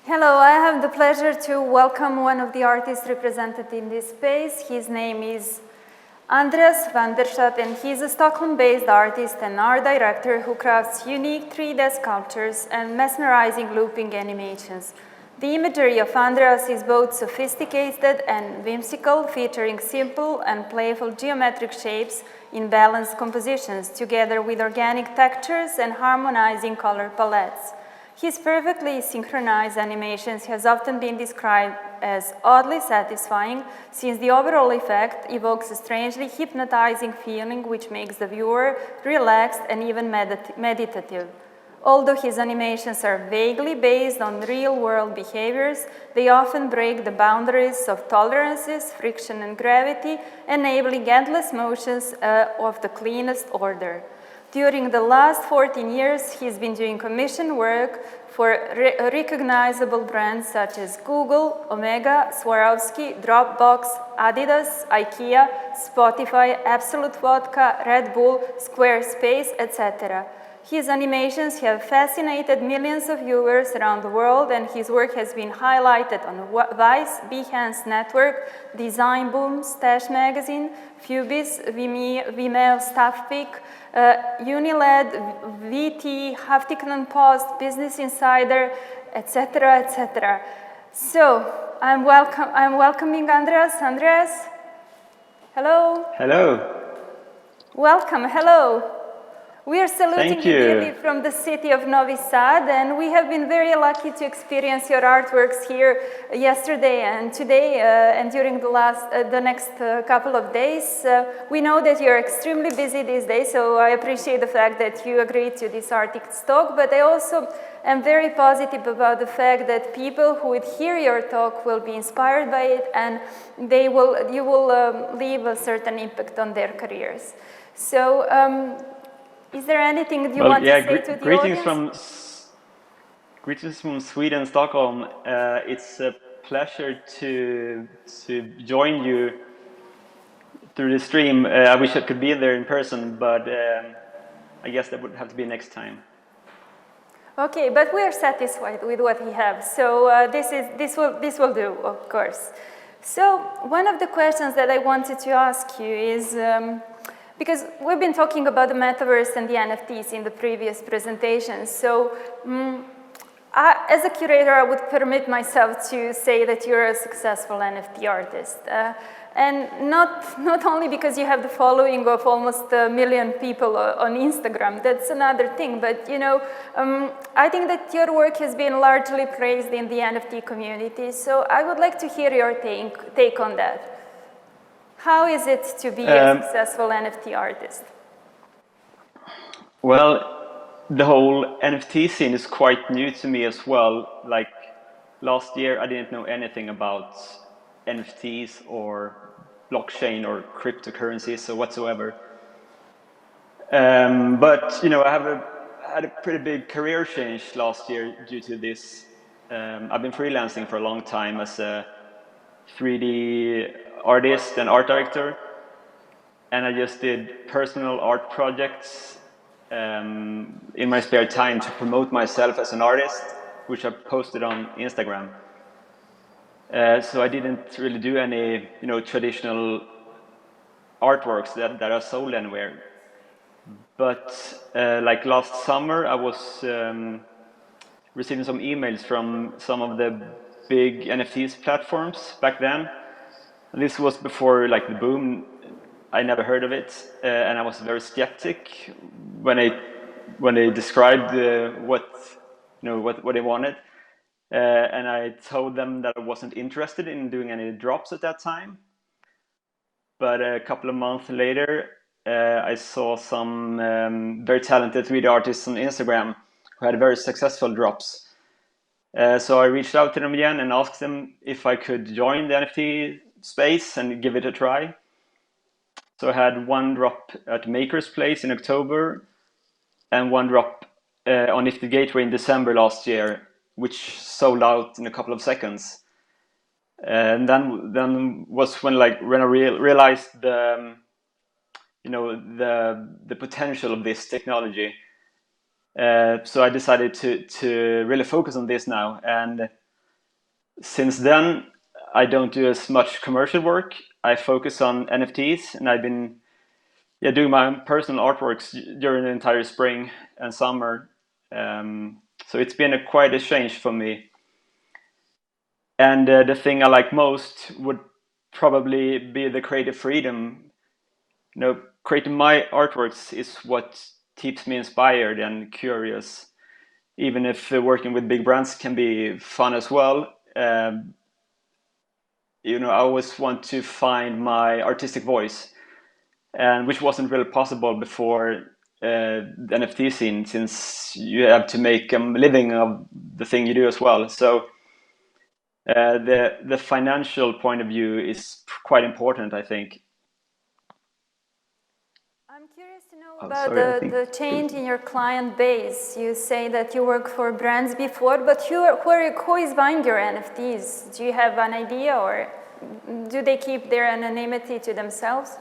Hello, I have the pleasure to welcome one of the artists represented in this space. His name is Andreas Wannerstedt, and he's a Stockholm-based artist and art director who crafts unique 3D sculptures and mesmerizing looping animations. The imagery of Andreas is both sophisticated and whimsical, featuring simple and playful geometric shapes in balanced compositions, together with organic textures and harmonizing color palettes. His perfectly synchronized animations has often been described as oddly satisfying, since the overall effect evokes a strangely hypnotizing feeling which makes the viewer relaxed and even meditative. Although his animations are vaguely based on real-world behaviors, they often break the boundaries of tolerances, friction, and gravity, enabling endless motions of the cleanest order. During the last 14 years, he's been doing commission work for recognizable brands such as Google, Omega, Swarovski, Dropbox, Adidas, IKEA, Spotify, Absolut Vodka, Red Bull, Squarespace, etc. His animations have fascinated millions of viewers around the world, and his work has been highlighted on Vice, Behance Network, Design Boom, Stash Magazine, Fubis, Vimeo Staff Pick, Uniled, VT, Huffington Post, Business Insider, etc., etc. So I'm welcoming Andreas. Andreas, hello. Hello. Welcome. Hello. We are saluting you dearly from the city of Novi Sad, and we have been very lucky to experience your artworks here yesterday and today and during the next couple of days. We know that you're extremely busy these days, so I appreciate the fact that you agreed to this artist talk, but I also am very positive about the fact that people who would hear your talk will be inspired by it, and you will leave a certain impact on their careers. So, is there anything that you want to say to the audience? Greetings from Sweden, Stockholm. It's a pleasure to join you through the stream. I wish I could be there in person, but I guess that would have to be next time. Okay, but we are satisfied with what we have, so this will do, of course. So one of the questions that I wanted to ask you is, because we've been talking about the metaverse and the NFTs in the previous presentations, so as a curator, I would permit myself to say that you're a successful NFT artist. And not only because you have the following of almost 1 million people on Instagram, that's another thing, but you know, I think that your work has been largely praised in the NFT community, so I would like to hear your take on that. How is it to be a successful NFT artist? Well, the whole NFT scene is quite new to me as well. Like last year, I didn't know anything about NFTs or blockchain or cryptocurrencies or whatsoever. But you know, I had a pretty big career change last year due to this. I've been freelancing for a long time as a 3D artist and art director, and I just did personal art projects in my spare time to promote myself as an artist, which I posted on Instagram. So I didn't really do any, you know, traditional artworks that are sold anywhere. But like last summer, I was receiving some emails from some of the big NFTs platforms back then. This was before like the boom. I never heard of it, and I was very skeptic when they described what they wanted. And I told them that I wasn't interested in doing any drops at that time. But a couple of months later, I saw some very talented 3D artists on Instagram who had very successful drops. So I reached out to them again and asked them if I could join the NFT space and give it a try. So I had one drop at Maker's Place in October and one drop on Nifty Gateway in December last year. which sold out in a couple of seconds. And then was when I realized the the potential of this technology. So I decided to really focus on this now, and since then I don't do as much commercial work. I focus on NFTs, and I've been doing my own personal artworks during the entire spring and summer. So it's been quite a change for me. And the thing I like most would probably be the creative freedom. Creating my artworks is what keeps me inspired and curious. Even if working with big brands can be fun as well, I always want to find my artistic voice, and which wasn't really possible before the NFT scene, since you have to make a living of the thing you do as well. So the financial point of view is quite important, I think. I'm curious to know about the change in your client base. You say that you worked for brands before, but who is buying your NFTs? Do you have an idea, or do they keep their anonymity to themselves?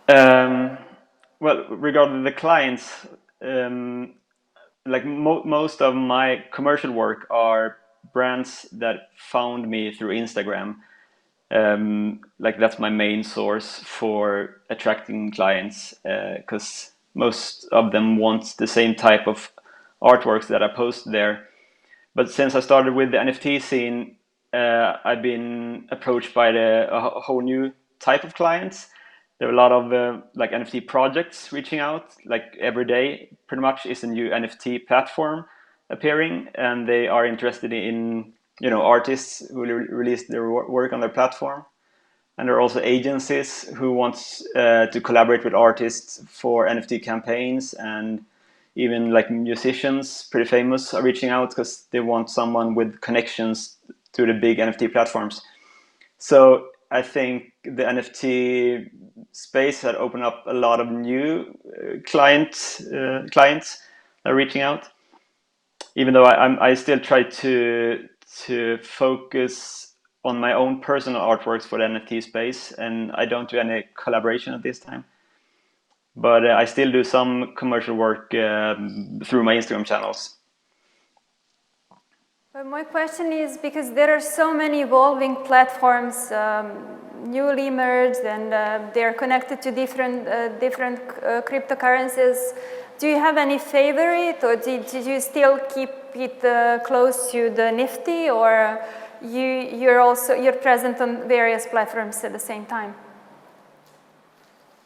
Well, regarding the clients, like most of my commercial work are brands that found me through Instagram. Like that's my main source for attracting clients, because most of them want the same type of artworks that I post there. But since I started with the NFT scene, I've been approached by a whole new type of clients. There are a lot of like NFT projects reaching out. Like every day, pretty much, is a new NFT platform appearing, and they are interested in artists who release their work on their platform. And there are also agencies who want to collaborate with artists for NFT campaigns, and even like musicians, pretty famous, are reaching out because they want someone with connections to the big NFT platforms. So I think the NFT space had opened up a lot of new clients that are reaching out. Even though I still try to focus on my own personal artworks for the NFT space, and I don't do any collaboration at this time. But I still do some commercial work through my Instagram channels. But my question is, because there are so many evolving platforms, newly merged, and they're connected to different cryptocurrencies. Do you have any favorite, or did you still keep it close to the Nifty, or you're present on various platforms at the same time?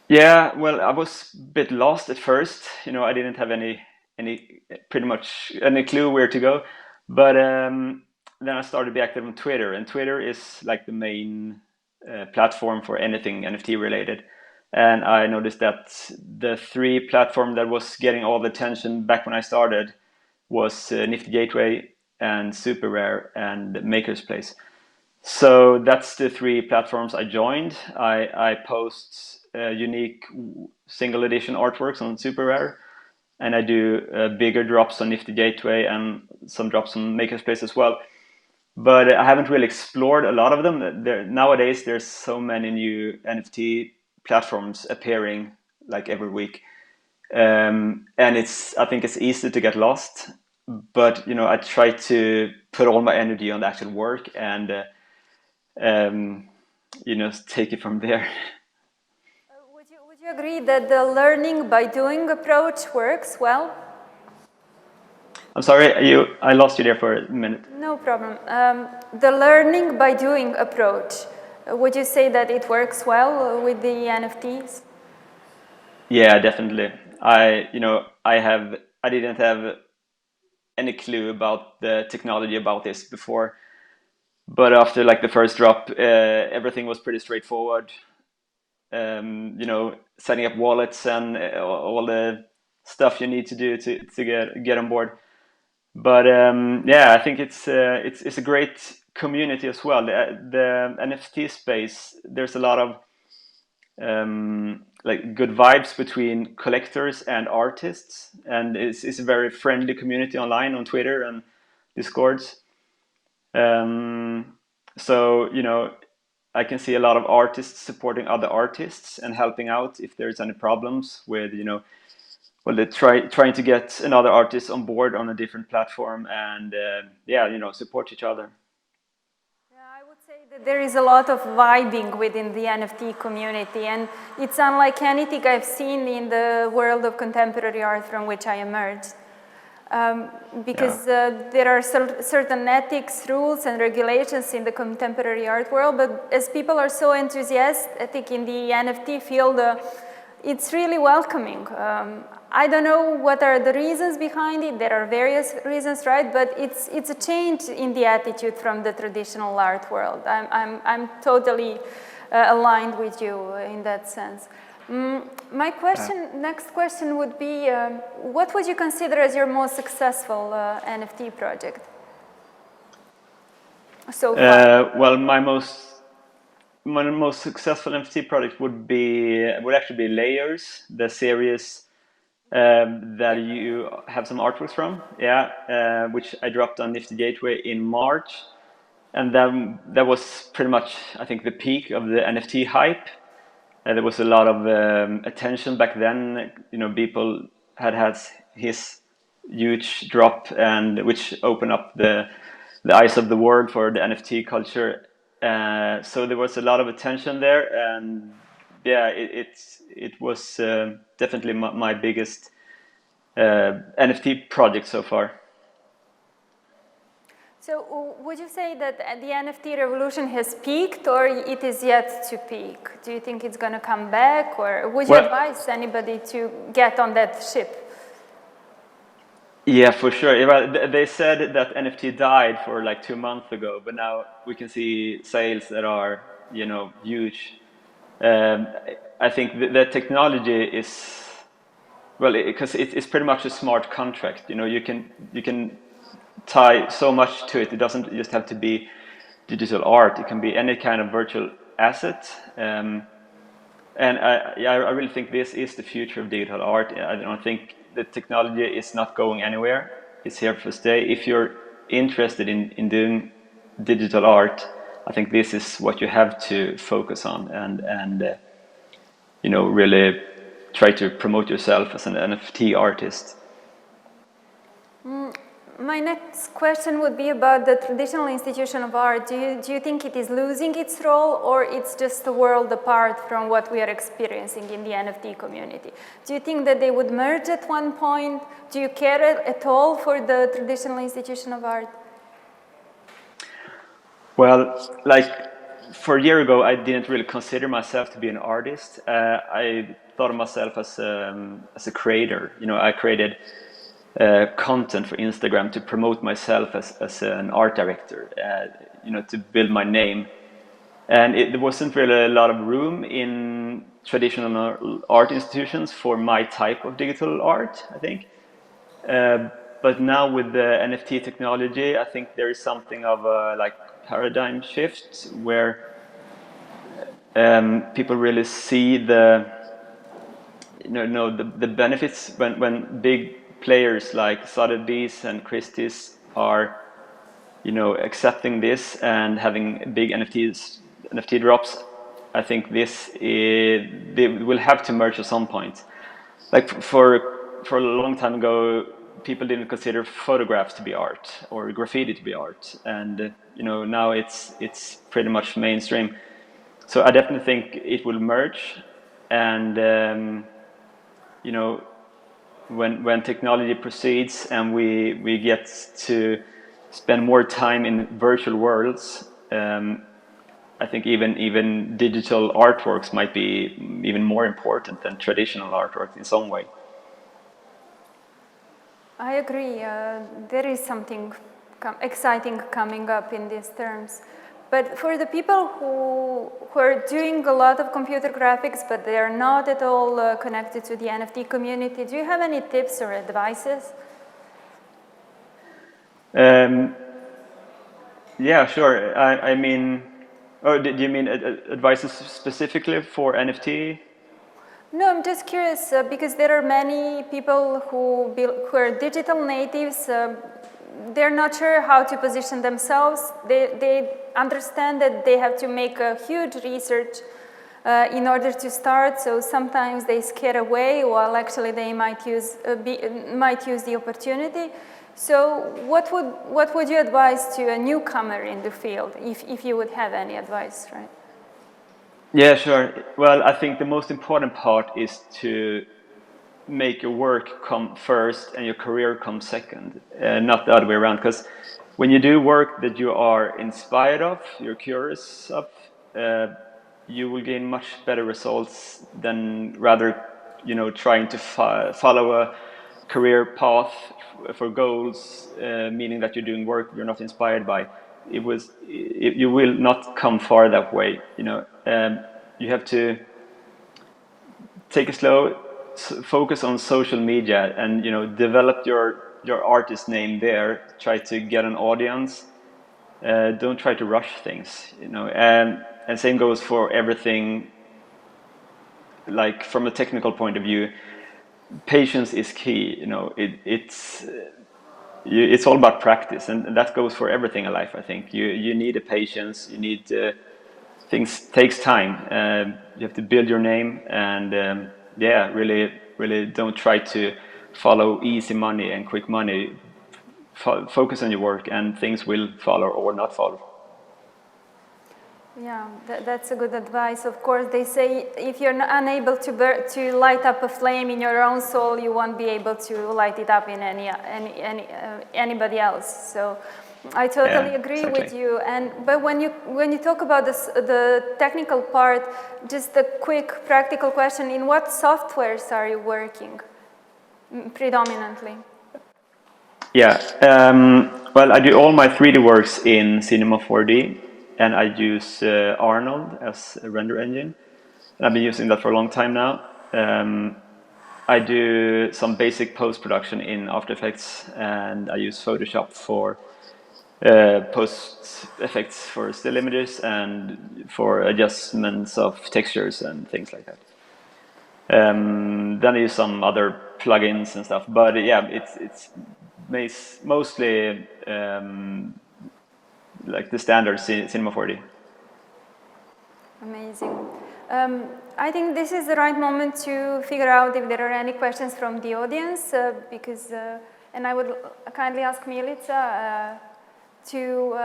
Yeah, well, I was a bit lost at first. I didn't have any pretty much any clue where to go. But then I started to be active on Twitter, and Twitter is like the main platform for anything NFT related. And I noticed that the three platform that was getting all the attention back when I started was Nifty Gateway and Super Rare and Maker's Place. So that's the three platforms I joined. I post unique single edition artworks on Super Rare, and I do bigger drops on Nifty Gateway and some drops on Maker's Place as well. But I haven't really explored a lot of them. Nowadays, there's so many new NFT platforms appearing like every week, and I think it's easy to get lost. But I try to put all my energy on the actual work and take it from there. Would you agree that the learning by doing approach works well? I'm sorry, I lost you there for a minute. No problem. The learning by doing approach, would you say that it works well with the NFTs? Yeah, definitely. I didn't have any clue about the technology about this before, but after like the first drop, everything was pretty straightforward. Setting up wallets and all the stuff you need to do to get on board. But I think it's a great community as well. The NFT space, there's a lot of like good vibes between collectors and artists, and it's a very friendly community online on Twitter and Discords. So I can see a lot of artists supporting other artists and helping out if there's any problems with well, they're trying to get another artist on board on a different platform, and support each other. I would say that there is a lot of vibing within the NFT community, and it's unlike anything I've seen in the world of contemporary art from which I emerged. Because there are certain ethics, rules, and regulations in the contemporary art world, but as people are so enthusiastic in the NFT field, it's really welcoming. I don't know what are the reasons behind it. There are various reasons, right? But it's a change in the attitude from the traditional art world. I'm totally aligned with you in that sense. My next question would be, what would you consider as your most successful NFT project so far? Well, my most successful NFT project would actually be Layers, the series that you have some artworks from, which I dropped on Nifty Gateway in March, and then that was pretty much, I think, the peak of the NFT hype. There was a lot of attention back then. People had his huge drop, and which opened up the eyes of the world for the NFT culture. So there was a lot of attention there, and it was definitely my biggest NFT project so far. So would you say that the NFT revolution has peaked, or it is yet to peak? Do you think it's going to come back, or would you advise anybody to get on that ship? Yeah, for sure. Well, they said that NFT died for like 2 months ago, but now we can see sales that are, huge. I think the technology is, well, because it's pretty much a smart contract. You can tie so much to it. It doesn't just have to be digital art. It can be any kind of virtual asset. And I really think this is the future of digital art. I don't think the technology is not going anywhere. It's here to stay. If you're interested in doing digital art, I think this is what you have to focus on and really try to promote yourself as an NFT artist. My next question would be about the traditional institution of art. Do you think it is losing its role, or it's just a world apart from what we are experiencing in the NFT community? Do you think that they would merge at one point? Do you care at all for the traditional institution of art? Well, like for a year ago, I didn't really consider myself to be an artist. I thought of myself as a creator. I created content for Instagram to promote myself as an art director, to build my name. And there wasn't really a lot of room in traditional art institutions for my type of digital art, I think. But now with the NFT technology, I think there is something of a paradigm shift where people really see the benefits when big players like Sotheby's and Christie's are, accepting this and having big NFT drops. I think they will have to merge at some point. Like for a long time ago, people didn't consider photographs to be art or graffiti to be art, and now it's pretty much mainstream. So I definitely think it will merge, and when technology proceeds and we get to spend more time in virtual worlds, I think even digital artworks might be even more important than traditional artwork in some way. I agree. There is something exciting coming up in these terms. But for the people who are doing a lot of computer graphics, but they are not at all connected to the NFT community, do you have any tips or advices? Yeah, sure. I mean, do you mean advices specifically for NFT? No, I'm just curious because there are many people who are digital natives. They're not sure how to position themselves. They understand that they have to make a huge research in order to start. So sometimes they scare away, while actually they might use the opportunity. So what would you advise to a newcomer in the field, if you would have any advice, right? Yeah, sure. Well, I think the most important part is to make your work come first and your career come second, not the other way around. Because when you do work that you are inspired of, you're curious of, you will gain much better results than rather, trying to follow a career path for goals, meaning that you're doing work you're not inspired by. You will not come far that way. You have to take it slow, focus on social media, and develop your artist name there. Try to get an audience. Don't try to rush things. And same goes for everything. Like from a technical point of view, patience is key. It's all about practice, and that goes for everything in life. I think you need a patience. You need things takes time. You have to build your name, and really don't try to follow easy money and quick money. Focus on your work, and things will follow or not follow. Yeah, that's a good advice. Of course, they say if you're unable to light up a flame in your own soul, you won't be able to light it up in anybody else. So I totally agree exactly. with you. But when you talk about the technical part, just a quick practical question: in what softwares are you working predominantly? Yeah. Well, I do all my 3D works in Cinema 4D. And I use Arnold as a render engine. And I've been using that for a long time now. I do some basic post-production in After Effects, and I use Photoshop for post effects for still images and for adjustments of textures and things like that. Then I use some other plugins and stuff. But yeah, it's mostly like the standard Cinema 4D. Amazing. I think this is the right moment to figure out if there are any questions from the audience, and I would kindly ask Milica to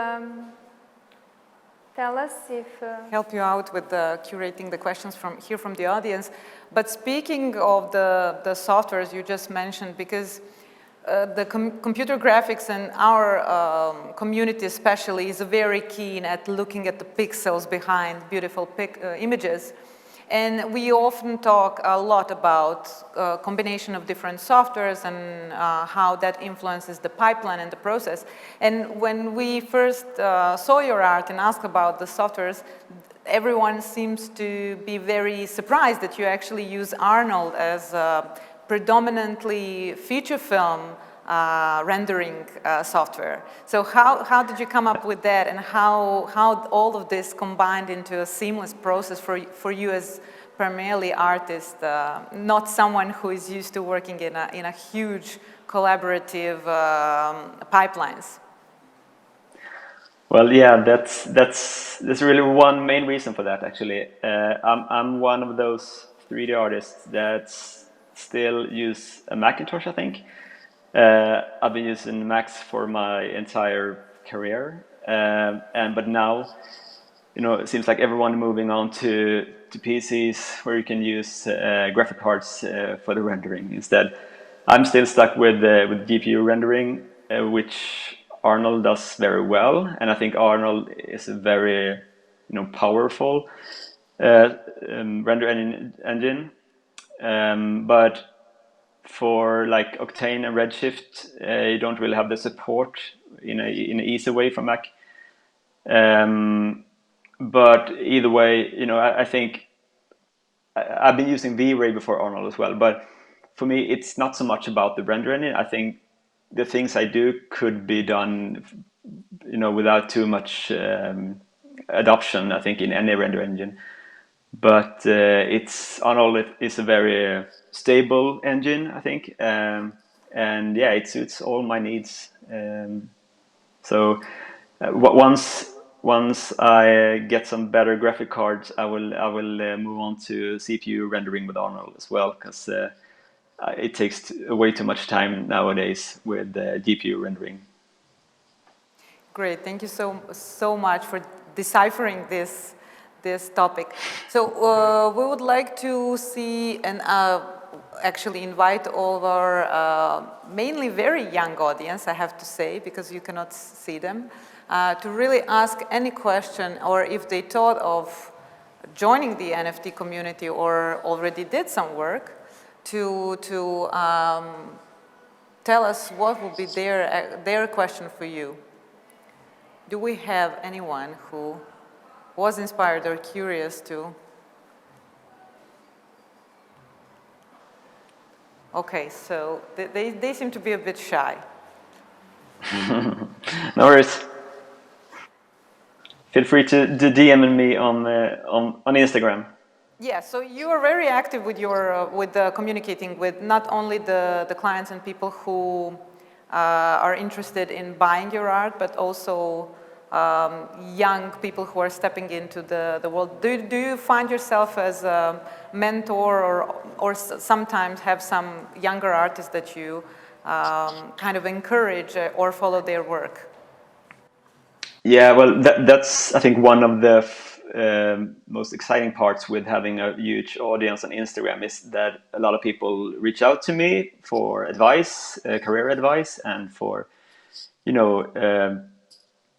tell us if... Help you out with curating the questions from the audience. But speaking of the softwares you just mentioned, because the computer graphics in our community especially is very keen at looking at the pixels behind beautiful images. And we often talk a lot about combination of different softwares and how that influences the pipeline and the process. And when we first saw your art and asked about the softwares, everyone seems to be very surprised that you actually use Arnold as predominantly feature film rendering software. So how did you come up with that, and how all of this combined into a seamless process for you as primarily artist, not someone who is used to working in a huge collaborative pipelines? Well, yeah, that's really one main reason for that. Actually, I'm one of those 3D artists that still use a Macintosh, I think. I've been using Macs for my entire career, but now, it seems like everyone moving on to PCs where you can use graphic cards for the rendering instead. I'm still stuck with GPU rendering, which Arnold does very well, and I think Arnold is a very powerful render engine, but for like Octane and Redshift, you don't really have the support in an easy way from Mac. But either way, I think I've been using V-Ray before Arnold as well. But for me, it's not so much about the render engine. I think the things I do could be done, without too much adoption, I think, in any render engine. but Untitled is a very stable engine, I think, and yeah, it suits all my needs. So once I get some better graphic cards, I will move on to CPU rendering with Arnold as well, because it takes way too much time nowadays with GPU rendering. Great, thank you so much for deciphering this topic. So we would like to see and actually invite all of our mainly very young audience, I have to say, because you cannot see them, to really ask any question, or if they thought of joining the NFT community or already did some work, to tell us what would be their question for you. Do we have anyone who was inspired or curious to? Okay, so they seem to be a bit shy. No worries. Feel free to DM me on Instagram. Yeah, so you are very active with your communicating with not only the clients and people who are interested in buying your art, but also young people who are stepping into the world. Do you find yourself as a mentor, or sometimes have some younger artists that you kind of encourage or follow their work? Yeah, well, that's I think one of the most exciting parts with having a huge audience on Instagram is that a lot of people reach out to me for advice, career advice, and for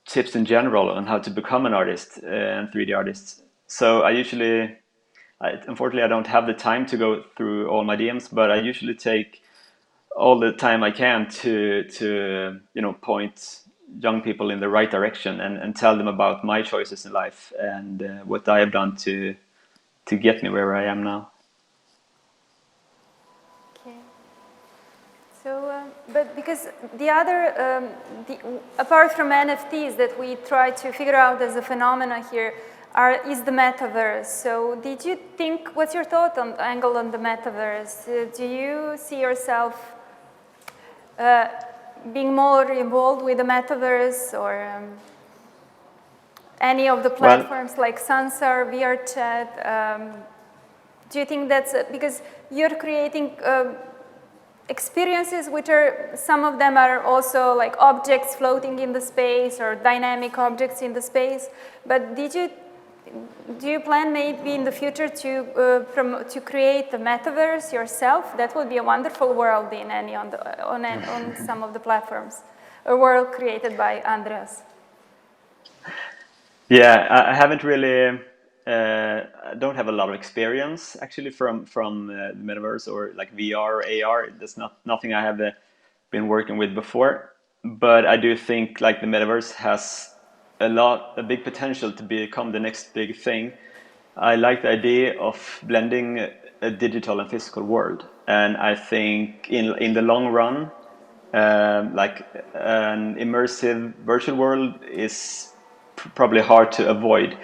tips in general on how to become an artist and 3D artist. So unfortunately, I don't have the time to go through all my DMs, but I usually take all the time I can to point young people in the right direction and tell them about my choices in life and what I have done to get me where I am now. Okay. So, but because the other, apart from NFTs that we try to figure out as a phenomena here, is the metaverse. So did you think, what's your thought on angle on the metaverse? Do you see yourself being more involved with the metaverse, or any of the platforms like Sansar, VRChat? Do you think that's because you're creating experiences which are, some of them are also like objects floating in the space or dynamic objects in the space, but do you plan maybe in the future to create the metaverse yourself? That would be a wonderful world on some of the platforms, a world created by Andreas. Yeah, I haven't really. I don't have a lot of experience actually from the metaverse or like VR or AR. That's nothing I have been working with before. But I do think like the metaverse has a big potential to become the next big thing. I like the idea of blending a digital and physical world, and I think in the long run, like an immersive virtual world is probably hard to avoid.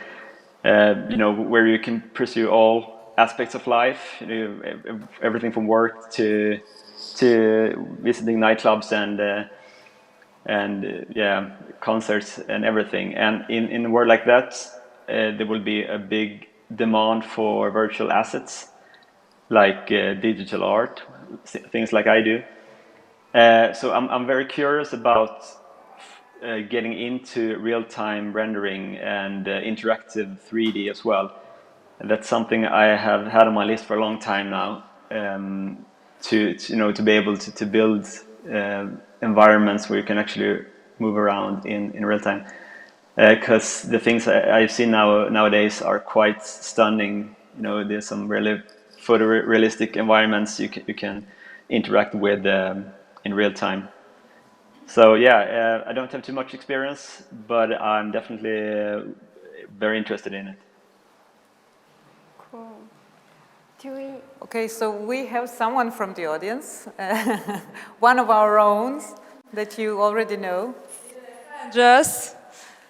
Where you can pursue all aspects of life, everything from work to visiting nightclubs and concerts and everything. And in a world like that, there will be a big demand for virtual assets like digital art, things like I do. So I'm very curious about getting into real-time rendering and interactive 3D as well. And that's something I have had on my list for a long time now. To be able to build environments where you can actually move around in real time. Because the things I've seen nowadays are quite stunning. There's some really photorealistic environments you can interact with in real time. So yeah, I don't have too much experience, but I'm definitely very interested in it. Cool. Okay, so we have someone from the audience, one of our own that you already know. Andreas,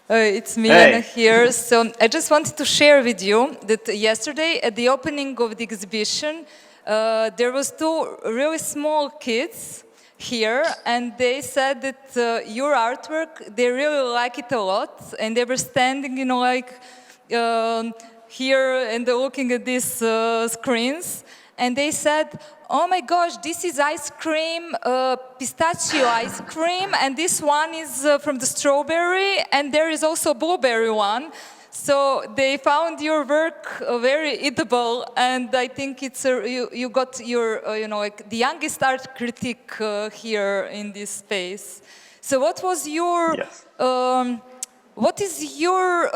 It's Milena here. So I just wanted to share with you that yesterday at the opening of the exhibition, there was two really small kids here, and they said that your artwork, they really like it a lot, and they were standing, here and looking at these screens, and they said, "Oh my gosh, this is ice cream, pistachio ice cream, and this one is from the strawberry, and there is also a blueberry one." So they found your work very eatable, and I think it's you got your the youngest art critic here in this space. So what was your what is your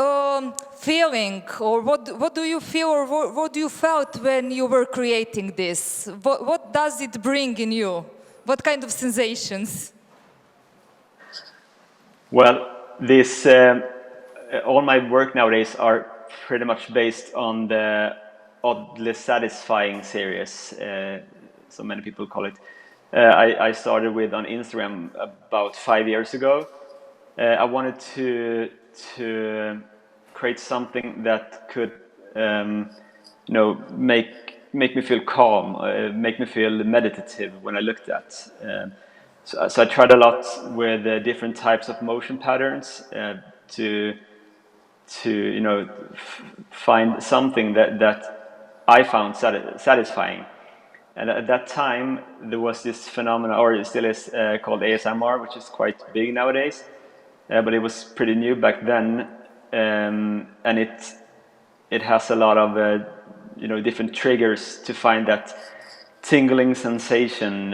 feeling, or what do you feel, or what do you felt when you were creating this? What does it bring in you? What kind of sensations? Well, this all my work nowadays are pretty much based on the oddly satisfying series, so many people call it. I started with on Instagram about 5 years ago. I wanted to create something that could, make me feel calm, make me feel meditative when I looked at. So I tried a lot with different types of motion patterns to find something that I found satisfying. And at that time, there was this phenomenon, or it still is, called ASMR, which is quite big nowadays. But it was pretty new back then, and it has a lot of different triggers to find that tingling sensation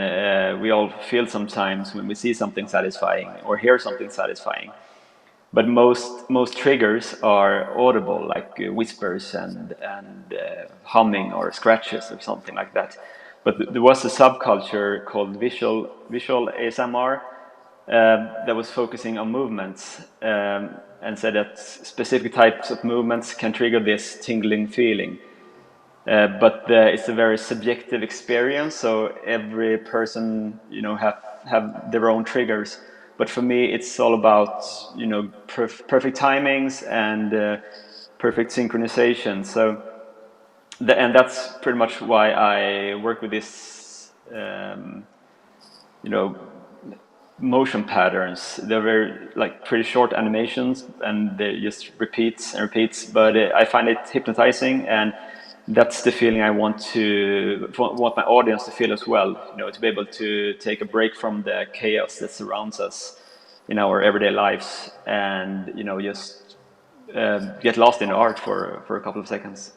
we all feel sometimes when we see something satisfying or hear something satisfying. But most triggers are audible, like whispers and humming or scratches or something like that. But there was a subculture called visual ASMR. That was focusing on movements and said that specific types of movements can trigger this tingling feeling. But it's a very subjective experience, so every person, have their own triggers. But for me, it's all about, perfect timings and perfect synchronization. So, and that's pretty much why I work with this, motion patterns. They're very pretty short animations, and they just repeats and repeats. But I find it hypnotizing, and that's the feeling I want my audience to feel as well. To be able to take a break from the chaos that surrounds us in our everyday lives, and just get lost in the art for a couple of seconds.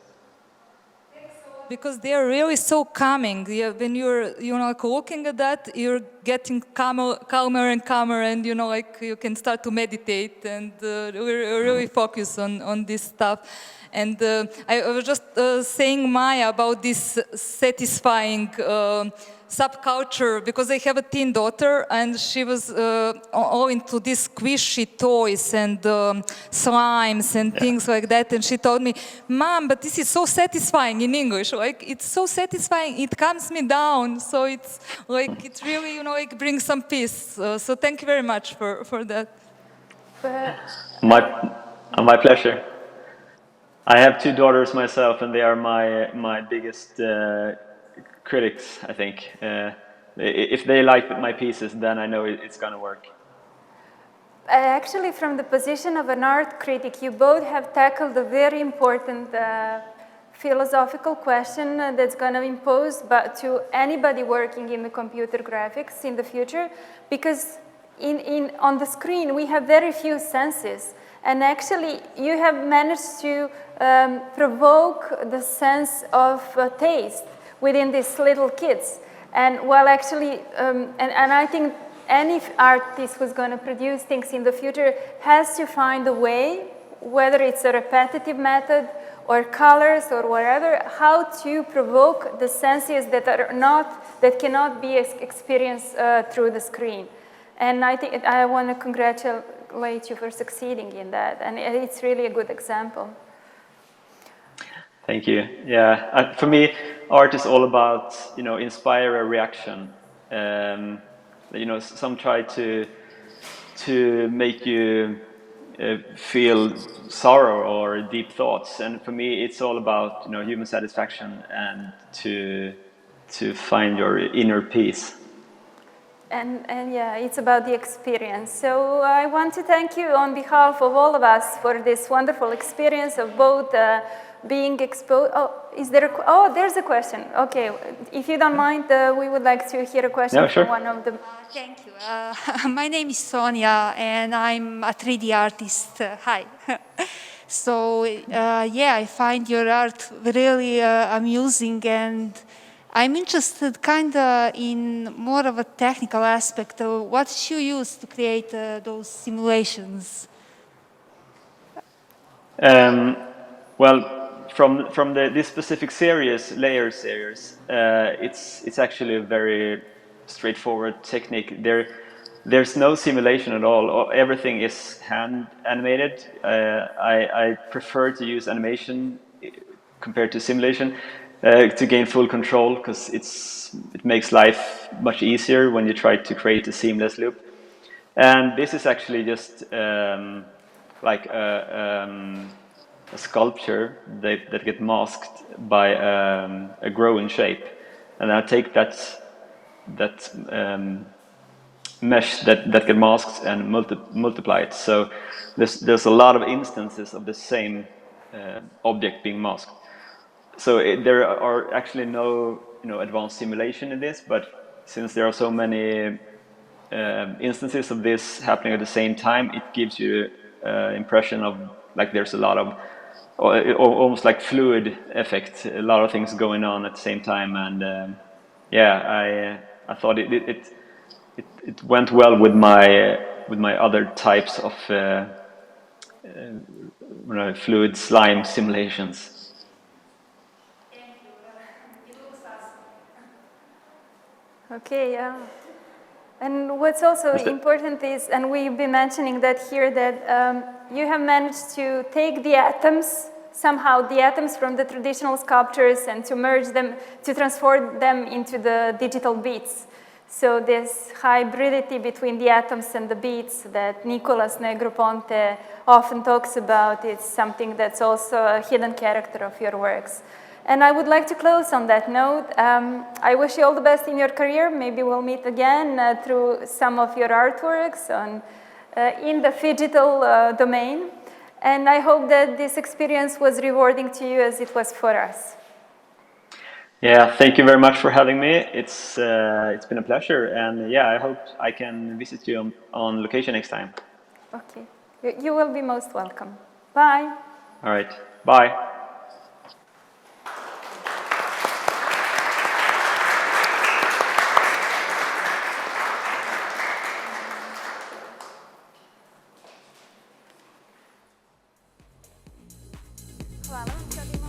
Because they are really so calming. When you're looking at that, you're getting calmer and calmer, and you can start to meditate and really focus on this stuff. And I was just saying, Maja, about this satisfying subculture, because I have a teen daughter, and she was all into these squishy toys and slimes and things like that. And she told me, "Mom, but this is so satisfying," in English. It's so satisfying. It calms me down. So it's it really, brings some peace. So thank you very much for that. My pleasure. I have 2 daughters myself, and they are my biggest critics, I think. If they like my pieces, then I know it's going to work. Actually, from the position of an art critic, you both have tackled a very important philosophical question that's going to impose to anybody working in the computer graphics in the future, because on the screen we have very few senses. And actually, you have managed to provoke the sense of taste within these little kids. And while actually, and I think any artist who's going to produce things in the future has to find a way, whether it's a repetitive method or colors or whatever, how to provoke the senses that cannot be experienced through the screen. And I think I want to congratulate you for succeeding in that, and it's really a good example. Thank you. Yeah, for me, art is all about inspire a reaction. Some try to make you feel sorrow or deep thoughts. And for me, it's all about human satisfaction and to find your inner peace. And yeah, it's about the experience. So I want to thank you on behalf of all of us for this wonderful experience of both being exposed. Oh, there's a question. Okay, if you don't mind, we would like to hear a question Sure. from one of the... Thank you. My name is Sonia, and I'm a 3D artist. Hi. So, yeah, I find your art really amusing, and I'm interested kind of in more of a technical aspect of what you use to create those simulations. Well, from this specific series, layer series, it's actually a very straightforward technique. There's no simulation at all. Everything is hand animated. I prefer to use animation compared to simulation to gain full control, because it makes life much easier when you try to create a seamless loop. And this is actually just like a sculpture that get masked by a growing shape, and I take that mesh that get masked and multiply it. So there's a lot of instances of the same object being masked. So there are actually no advanced simulation in this, but since there are so many instances of this happening at the same time, it gives you impression of like there's a lot of almost like fluid effect, a lot of things going on at the same time. And yeah, I thought it went well with my other types of fluid slime simulations. Okay, yeah. And what's also important is, and we've been mentioning that here, that you have managed to take the atoms, somehow the atoms from the traditional sculptures, and to merge them, to transform them into the digital beats. So this hybridity between the atoms and the beats that Nicolas Negroponte often talks about, is something that's also a hidden character of your works. And I would like to close on that note. I wish you all the best in your career. Maybe we'll meet again through some of your artworks in the phygital domain. And I hope that this experience was rewarding to you as it was for us. Yeah, thank you very much for having me. It's been a pleasure, and yeah, I hope I can visit you on location next time. Okay, you will be most welcome. Bye. All right, bye. Hvala vam.